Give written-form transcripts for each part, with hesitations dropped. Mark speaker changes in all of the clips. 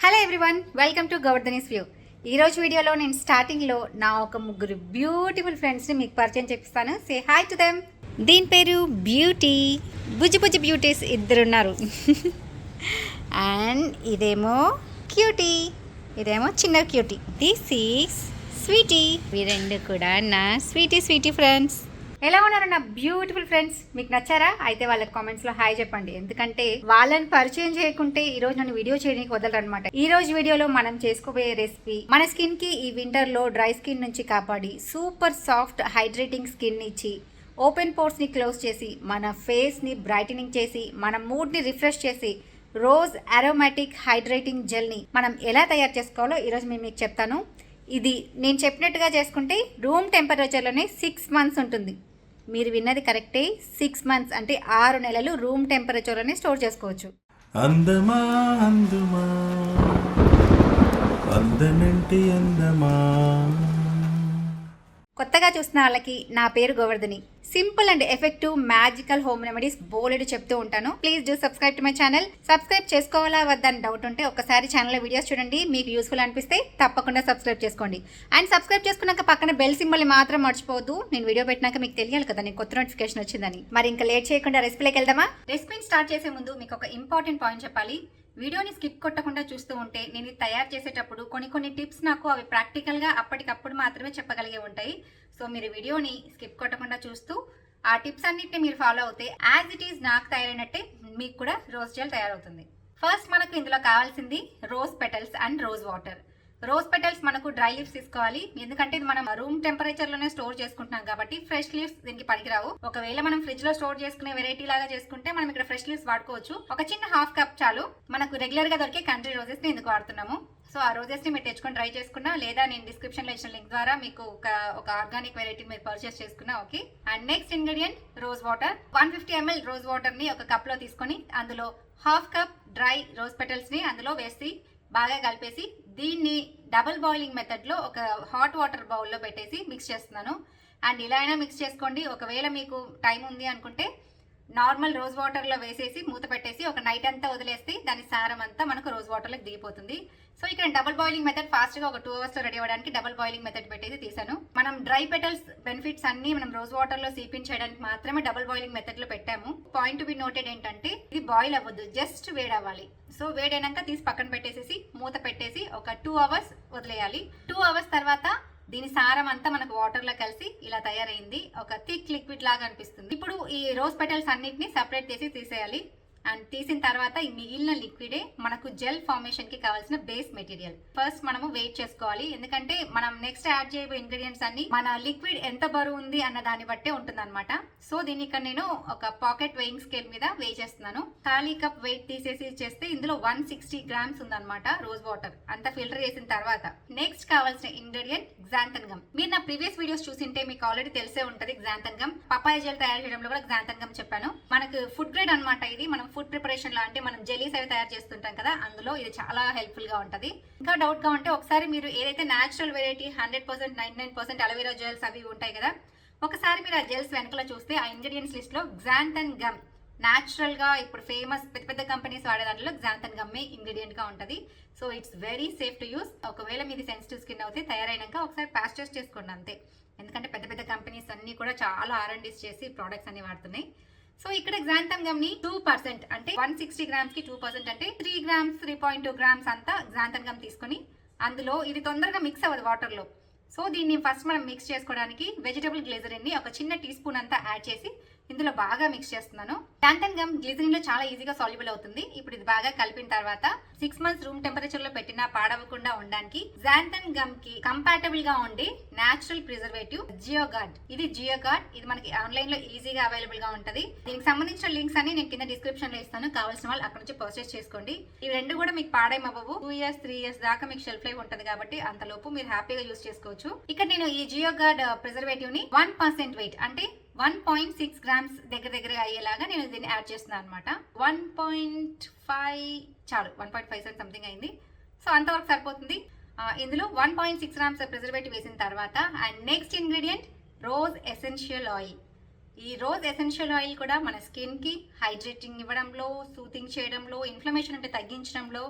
Speaker 1: Hello everyone, welcome to Govardhani's view. ఈరోజు వీడియోలో నేను స్టార్టింగ్లో నా ఒక ముగ్గురు బ్యూటిఫుల్ ఫ్రెండ్స్ని మీకు పరిచయం చేపిస్తాను. Say hi to them. దీని పేరు బ్యూటీ. బుజ్జి బుజ్జి బ్యూటీస్ ఇద్దరున్నారు. అండ్ ఇదేమో క్యూటీ, ఇదేమో చిన్న క్యూటీ. This is Sweety. ఈ రెండు కూడా నా స్వీటీ ఫ్రెండ్స్. ఎలా ఉన్నారు నా బ్యూటిఫుల్ ఫ్రెండ్స్? మీకు నచ్చారా? అయితే వాళ్ళకి కామెంట్స్ లో హాయ్ చెప్పండి. ఎందుకంటే వాళ్ళని పరిచయం చేయకుంటే ఈ రోజు నన్ను వీడియో చేయడానికి వదలరు అనమాట. ఈ రోజు వీడియోలో మనం చేసుకోబోయే రెసిపీ మన స్కిన్ కి ఈ వింటర్ లో డ్రై స్కిన్ నుంచి కాపాడి సూపర్ సాఫ్ట్ హైడ్రేటింగ్ స్కిన్ ఇచ్చి ఓపెన్ పోర్స్ ని క్లోజ్ చేసి మన ఫేస్ ని బ్రైటనింగ్ చేసి మన మూడ్ ని రిఫ్రెష్ చేసి రోజ్ అరోమాటిక్ హైడ్రేటింగ్ జెల్ ని మనం ఎలా తయారు చేసుకోవాలో ఈరోజు నేను మీకు చెప్తాను. ఇది నేను చెప్పినట్టుగా చేసుకుంటే రూమ్ టెంపరేచర్లోనే 6 months ఉంటుంది. మీరు విన్నది కరెక్టే, 6 months అంటే 6 నెలలు రూమ్ టెంపరేచర్లోనే స్టోర్ చేసుకోవచ్చు.
Speaker 2: అందమా అందుమా అందనంటి అందమా.
Speaker 1: కొత్తగా చూసిన వాళ్ళకి నా పేరు Govardhani. Simple and effective magical home remedies బోలెడు చెప్తూ ఉంటాను. Please do subscribe to my channel. Subscribe చేసుకోవాలా వద్దని డౌట్ ఉంటే ఒకసారి ఛానల్లో వీడియోస్ చూడండి. మీకు యూస్ఫుల్ అనిపిస్తే తప్పకుండా సబ్స్క్రైబ్ చేసుకోండి. అండ్ సబ్స్క్రైబ్ చేసుకున్నాక పక్కన బెల్ సింబల్ మాత్రం మర్చిపోవద్దు. నేను వీడియో పెట్టినాక మీకు తెలియాలి కదా నేను కొత్త నోటిఫికేషన్ వచ్చిందని. మరి ఇంకా లేట్ చేయకుండా రెసిపీలోకి వెళ్దామా? రెసిపీని స్టార్ట్ చేసే ముందు మీకు ఒక ఇంపార్టెంట్ పాయింట్ చెప్పాలి. వీడియోని స్కిప్ కొట్టకుండా చూస్తూ ఉంటే నేను ఇది తయారు చేసేటప్పుడు కొన్ని టిప్స్ నాకు అవి ప్రాక్టికల్గా అప్పటికప్పుడు మాత్రమే చెప్పగలిగే ఉంటాయి. సో మీరు వీడియోని స్కిప్ కొట్టకుండా చూస్తూ ఆ టిప్స్ అన్నిటిని మీరు ఫాలో అవుతే యాజ్ ఇట్ ఈజ్ నాకు తయారైనట్టే మీకు కూడా రోజ్ జెల్ తయారవుతుంది. ఫస్ట్ మనకు ఇందులో కావాల్సింది rose petals and rose water. Rose petals మనకు డ్రై లీవ్స్ తీసుకోవాలి. ఎందుకంటే ఇది మనం రూమ్ టెంపరేచర్ లోనే స్టోర్ చేసుకుంటున్నాం కాబట్టి ఫ్రెష్ లీవ్స్ దీనికి పనికిరావు. ఒకవేళ మనం ఫ్రిడ్జ్ లో స్టోర్ చేసుకునే వెరైటీ లాగా చేసుకుంటే మనం ఇక్కడ ఫ్రెష్ లీవ్స్ వాడుకోవచ్చు. ఒక చిన్న హాఫ్ కప్ చాలు. మనకు రెగ్యులర్ గా దొరికే కంట్రీ రోజెస్ ని ఎందుకు వాడుతున్నాము. సో ఆ రోజెస్ ని మీరు తెచ్చుకొని ట్రై చేసుకున్నా, లేదా నేను డిస్క్రిప్షన్ లో ఇచ్చిన లింక్ ద్వారా మీకు ఒక ఆర్గానిక్ వెరైటీ మీరు పర్చేస్ చేసుకున్నా okay. And next ingredient rose water. 150 ml rose water ని ఒక కప్ లో తీసుకొని అందులో half cup dry rose petals ని అందులో వేసి బాగా కలిపేసి దీన్ని డబుల్ బాయిలింగ్ మెథడ్లో ఒక హాట్ వాటర్ బౌల్లో పెట్టేసి మిక్స్ చేస్తున్నాను. అండ్ ఇలా అయినా మిక్స్ చేసుకోండి. ఒకవేళ మీకు టైం ఉంది అనుకుంటే నార్మల్ రోజ్ వాటర్లో వేసేసి మూత పెట్టేసి ఒక నైట్ అంతా వదిలేస్తే దాని సారం అంతా మనకు రోజ్ వాటర్లోకి దిగిపోతుంది. సో ఇక్కడ డబుల్ బాయిలింగ్ మెథడ్ ఫాస్ట్గా ఒక 2 hours రెడీ అవ్వడానికి డబుల్ బాయిలింగ్ మెథడ్ పెట్టేసి తీసాను. మనం డ్రై పెటల్స్ బెనిఫిట్స్ అన్ని మనం రోజ్ వాటర్లో సీపింగ్ చేయడానికి మాత్రమే డబుల్ బాయిలింగ్ మెథడ్లో పెట్టాము. పాయింట్ టు బి నోటెడ్ ఏంటంటే ఇది బాయిల్ అవ్వద్దు, జస్ట్ వేడవ్వాలి. సో వేడైనాక తీసి పక్కన పెట్టేసి మూత పెట్టేసి ఒక 2 hours వదిలేయాలి. 2 hours తర్వాత దీని సారం అంతా మనకు వాటర్ లో కలిసి ఇలా తయారైంది. ఒక థిక్ లిక్విడ్ లాగా అనిపిస్తుంది. ఇప్పుడు ఈ రోజ్ పెటల్స్ అన్నిటిని సెపరేట్ చేసి తీసేయాలి. అండ్ తీసిన తర్వాత ఈ మిగిలిన లిక్విడే మనకు జెల్ ఫార్మేషన్ కి కావాల్సిన బేస్ మెటీరియల్. ఫస్ట్ మనము వెయిట్ చేసుకోవాలి. ఎందుకంటే మనం నెక్స్ట్ యాడ్ చేయబోయే ఇంగ్రీడియంట్స్ అన్ని మన లిక్విడ్ ఎంత బరువు ఉంది అన్న దాన్ని బట్టే ఉంటుంది అనమాట. సో దీన్ని ఇక్కడ నేను ఒక పాకెట్ వెయింగ్ స్కేల్ మీద వెయి చేస్తున్నాను. ఖాళీ కప్ వెయిట్ తీసేసి చేస్తే ఇందులో 160 grams ఉందన్నమాట రోజ్ వాటర్. అంతా ఫిల్టర్ చేసిన తర్వాత నెక్స్ట్ కావాల్సిన ఇంగ్రీడియంట్ గ్జాంథన్ గమ్. మీరు నా ప్రీవియస్ వీడియోస్ చూసింటే మీకు ఆల్రెడీ తెలిసే ఉంటది గ్జాంథన్ గమ్. పపాయ జెల్ తయారు చేయడంలో కూడా గ్జాంథన్ గమ్ చెప్పాను. మనకు ఫుడ్ గ్రేడ్ అనమాట ఇది. మనం ఫుడ్ ప్రిపరేషన్ లో అంటే మనం జెలీస్ అవి తయారు చేస్తుంటాం కదా, అందులో ఇది చాలా హెల్ప్ఫుల్ గా ఉంటది. ఇంకా డౌట్ గా ఉంటే ఒకసారి మీరు ఏదైతే నేచురల్ వెరైటీ 100% 99% అలోవెరా జెల్స్ అవి ఉంటాయి కదా, ఒకసారి మీరు ఆ జెల్స్ వెనకలో చూస్తే ఆ ఇంగ్రీడియంట్స్ లిస్ట్ లో గ్జాంథన్ గమ్ న్యాచురల్ గా ఇప్పుడు ఫేమస్ పెద్ద కంపెనీస్ వాడే దాంట్లో గ్జాంథన్ గమ్మే ఇంగ్రీడియంట్ గా ఉంటది. So it's very safe to use. ఒకవేళ మీది సెన్సిటివ్ స్కిన్ అవుతే తయారైనాక ఒకసారి ప్యాచ్ టెస్ట్ చేసుకోండి అంతే. ఎందుకంటే పెద్ద కంపెనీస్ అన్ని కూడా చాలా R&Ds చేసి ప్రోడక్ట్స్ అన్ని వాడుతున్నాయి. సో ఇక్కడ గ్జాంథన్ గమ్ ని 2% అంటే 160 grams కి 2% అంటే 3 grams 3.2 grams అంతా గ్జాంథన్ గమ్ తీసుకొని అందులో ఇది తొందరగా మిక్స్ అవ్వదు వాటర్ లో. సో దీన్ని ఫస్ట్ మనం మిక్స్ చేసుకోవడానికి వెజిటబుల్ గ్లిజరిన్ ని ఒక చిన్న టీ స్పూన్ అంతా యాడ్ చేసి ఇందులో బాగా మిక్స్ చేస్తున్నాను. గ్జాంథన్ గమ్ గ్లిజరిన్ లో చాలా ఈజీగా సాల్యుబుల్ అవుతుంది. ఇప్పుడు ఇది బాగా కలిపిన తర్వాత 6 months రూమ్ టెంపరేచర్ లో పెట్టినా పాడవకుండా ఉండడానికి గ్జాంథన్ గమ్ కి కంపాటబుల్ గా ఉండే నేచురల్ ప్రిజర్వేటివ్ జియోగార్డ్. ఇది జియోగార్డ్. ఇది మనకి ఆన్లైన్ లో ఈజీగా అవైలబుల్ గా ఉంటది. దీనికి సంబంధించిన లింక్స్ అన్ని నేను కింద డిస్క్రిప్షన్ లో ఇస్తాను. కావాల్సిన వాళ్ళు అక్కడ నుంచి పర్చేస్ చేసుకోండి. ఇవి రెండు కూడా మీకు పాడేమవ్వవు. 2 years 3 years దాకా మీకు షెల్ఫ్ లైఫ్ ఉంటది కాబట్టి అంతలోపు మీరు హ్యాపీగా యూస్ చేసుకోవచ్చు. ఇక్కడ నేను ఈ జియోగార్డ్ ప్రిజర్వేటివ్ ని 1% వెయిట్ అంటే 1.6 grams దగ్గర అయ్యేలాగా నేను దీన్ని యాడ్ చేస్తున్నాను అనమాట. 1.5 చాలు, 1.5 సంథింగ్ అయింది. సో అంతవరకు సరిపోతుంది. ఇందులో 1.6 grams ప్రిజర్వేటివ్ వేసిన తర్వాత and next ingredient rose essential oil. ఈ రోజ్ ఎసెన్షియల్ ఆయిల్ కూడా మన స్కిన్ కి హైడ్రేటింగ్ ఇవ్వడంలో, సూతింగ్ చేయడంలో, ఇన్ఫ్లమేషన్ అంటే తగ్గించడంలో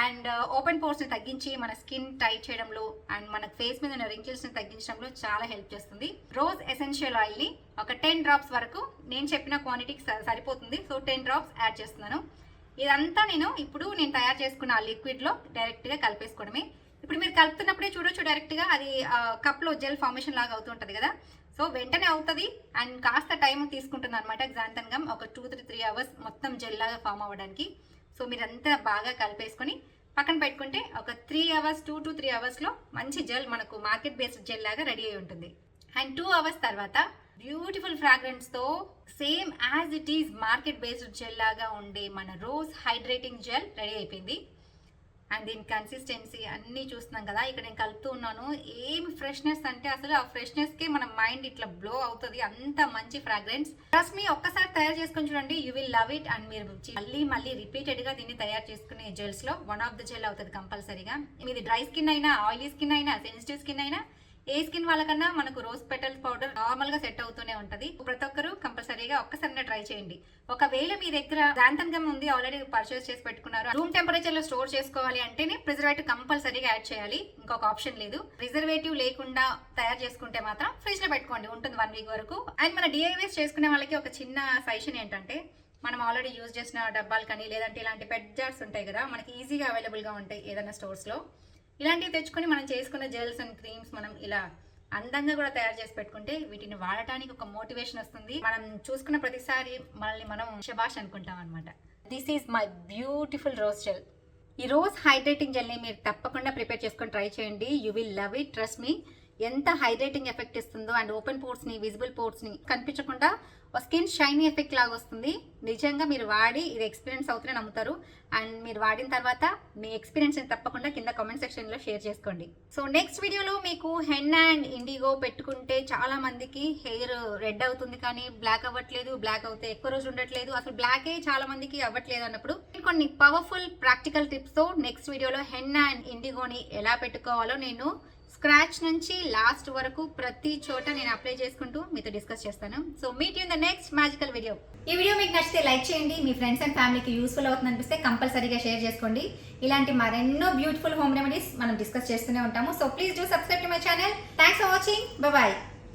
Speaker 1: అండ్ ఓపెన్ పోర్స్ని తగ్గించి మన స్కిన్ టైట్ చేయడంలో అండ్ మన ఫేస్ మీద ఉన్న రింకిల్స్ని తగ్గించడంలో చాలా హెల్ప్ చేస్తుంది. రోజ్ ఎసెన్షియల్ ఆయిల్ని ఒక 10 డ్రాప్స్ వరకు నేను చెప్పిన క్వాంటిటీకి సరిపోతుంది. సో 10 డ్రాప్స్ యాడ్ చేస్తున్నాను. ఇదంతా ఇప్పుడు నేను తయారు చేసుకున్న ఆ లిక్విడ్లో డైరెక్ట్గా కలిపేసుకోవడమే. ఇప్పుడు మీరు కలుపుతున్నప్పుడే చూడొచ్చు డైరెక్ట్గా అది కప్లో జెల్ ఫార్మేషన్ లాగా అవుతుంటుంది కదా. సో వెంటనే అవుతుంది అండ్ కాస్త టైం తీసుకుంటుంది అనమాట. గ్జాంతన్ గమ్ ఒక 2-3 అవర్స్ మొత్తం జెల్ లాగా ఫామ్ అవ్వడానికి. సో మీరంతా బాగా కలిపేసుకొని పక్కన పెట్టుకుంటే ఒక 3 అవర్స్ 2 to 3 అవర్స్లో మంచి జెల్ మనకు మార్కెట్ బేస్డ్ జెల్ లాగా రెడీ అయి ఉంటుంది. అండ్ 2 అవర్స్ తర్వాత బ్యూటిఫుల్ ఫ్రాగ్రెన్స్తో same as it is market based gel లాగా ఉండే మన రోజ్ హైడ్రేటింగ్ జెల్ రెడీ అయిపోయింది. అండ్ దీని కన్సిస్టెన్సీ అన్నీ చూస్తున్నాం కదా. ఇక్కడ నేను కలుపుతూ ఉన్నాను. ఏం ఫ్రెష్నెస్ అంటే అసలు ఆ ఫ్రెష్నెస్కే మన మైండ్ ఇట్లా బ్లో అవుతుంది. అంత మంచి ఫ్రాగ్రెన్స్. ట్రస్ట్ మీ, ఒక్కసారి తయారు చేసుకొని చూడండి, you will love it. And మీరు మళ్ళీ రిపీటెడ్గా దీన్ని తయారు చేసుకునే జెల్స్లో వన్ ఆఫ్ ద జెల్ అవుతుంది కంపల్సరీగా. మీది డ్రై స్కిన్ అయినా, ఆయిలీ స్కిన్ అయినా, సెన్సిటివ్ స్కిన్ అయినా, ఏ స్కిన్ వాళ్ళకన్నా మనకు రోజ్ పెటల్స్ పౌడర్ నార్మల్ గా సెట్ అవుతూనే ఉంటది. ప్రతి ఒక్కరు కంపల్సరీగా ఒక్కసారి ట్రై చేయండి. ఒకవేళ మీ దగ్గర గ్జాంతన్ గమ్ ఉంది, ఆల్రెడీ పర్చేస్ చేసి పెట్టుకున్నారు, రూమ్ టెంపరేచర్ లో స్టోర్ చేసుకోవాలి అంటేనే ప్రిజర్వేటివ్ కంపల్సరీగా యాడ్ చేయాలి. ఇంకొక ఆప్షన్ లేదు. ప్రిజర్వేటివ్ లేకుండా తయారు చేసుకుంటే మాత్రం ఫ్రిడ్జ్ లో పెట్టుకోండి, ఉంటుంది 1 వీక్ వరకు. అండ్ మన డిఐవేస్ చేసుకునే వాళ్ళకి ఒక చిన్న సజెషన్ ఏంటంటే, మనం ఆల్రెడీ యూజ్ చేసిన డబ్బాలు కానీ లేదంటే ఇలాంటి పెట్ జార్స్ ఉంటాయి కదా, మనకి ఈజీగా అవైలబుల్ గా ఉంటాయి ఏదైనా స్టోర్స్ లో. ఇలాంటివి తెచ్చుకొని మనం చేసుకున్న జెల్స్ అండ్ క్రీమ్స్ మనం ఇలా అందంగా కూడా తయారు చేసి పెట్టుకుంటే వీటిని వాడటానికి ఒక మోటివేషన్ వస్తుంది. మనం చూసుకున్న ప్రతిసారి మనల్ని మనం శబాష్ అనుకుంటాం అనమాట. This is my beautiful rose gel. ఈ రోజ్ హైడ్రేటింగ్ జెల్ని మీరు తప్పకుండా ప్రిపేర్ చేసుకొని ట్రై చేయండి. You will love it, trust me. ఎంత హైడ్రేటింగ్ ఎఫెక్ట్ ఇస్తుందో అండ్ ఓపెన్ పోర్స్ని, విజిబుల్ పోర్స్ని కనిపించకుండా స్కిన్ షైనీ ఎఫెక్ట్ లాగా వస్తుంది. నిజంగా మీరు వాడి ఇది ఎక్స్పీరియన్స్ అవుతుందని నమ్ముతారు. అండ్ మీరు వాడిన తర్వాత మీ ఎక్స్పీరియన్స్ తప్పకుండా కింద కామెంట్ సెక్షన్లో షేర్ చేసుకోండి. సో నెక్స్ట్ వీడియోలో మీకు హెన్ అండ్ ఇండిగో పెట్టుకుంటే చాలా మందికి హెయిర్ రెడ్ అవుతుంది కానీ బ్లాక్ అవ్వట్లేదు, బ్లాక్ అవుతే ఎక్కువ రోజు ఉండట్లేదు, అసలు బ్లాకే చాలా మందికి అవ్వట్లేదు అన్నప్పుడు కొన్ని పవర్ఫుల్ ప్రాక్టికల్ టిప్స్తో నెక్స్ట్ వీడియోలో హెన్ అండ్ ఇండిగోని ఎలా పెట్టుకోవాలో నేను స్క్రాచ్ నుంచి లాస్ట్ వరకు ప్రతి చోట నేను అప్లై చేసుకుంటూ మీతో డిస్కస్ చేస్తాను. So meet you in the next magical video. ఈ వీడియో మీకు నచ్చితే లైక్ చేయండి. మీ ఫ్రెండ్స్ అండ్ ఫ్యామిలీకి యూస్ఫుల్ అవుతుంది అనిపిస్తే కంపల్సరీగా షేర్ చేసుకోండి. ఇలాంటి మరెన్నో బ్యూటిఫుల్ హోమ్ రెమెడీస్ మనం డిస్కస్ చేస్తూనే ఉంటాము. So please do subscribe to my channel. Thanks for watching. Bye.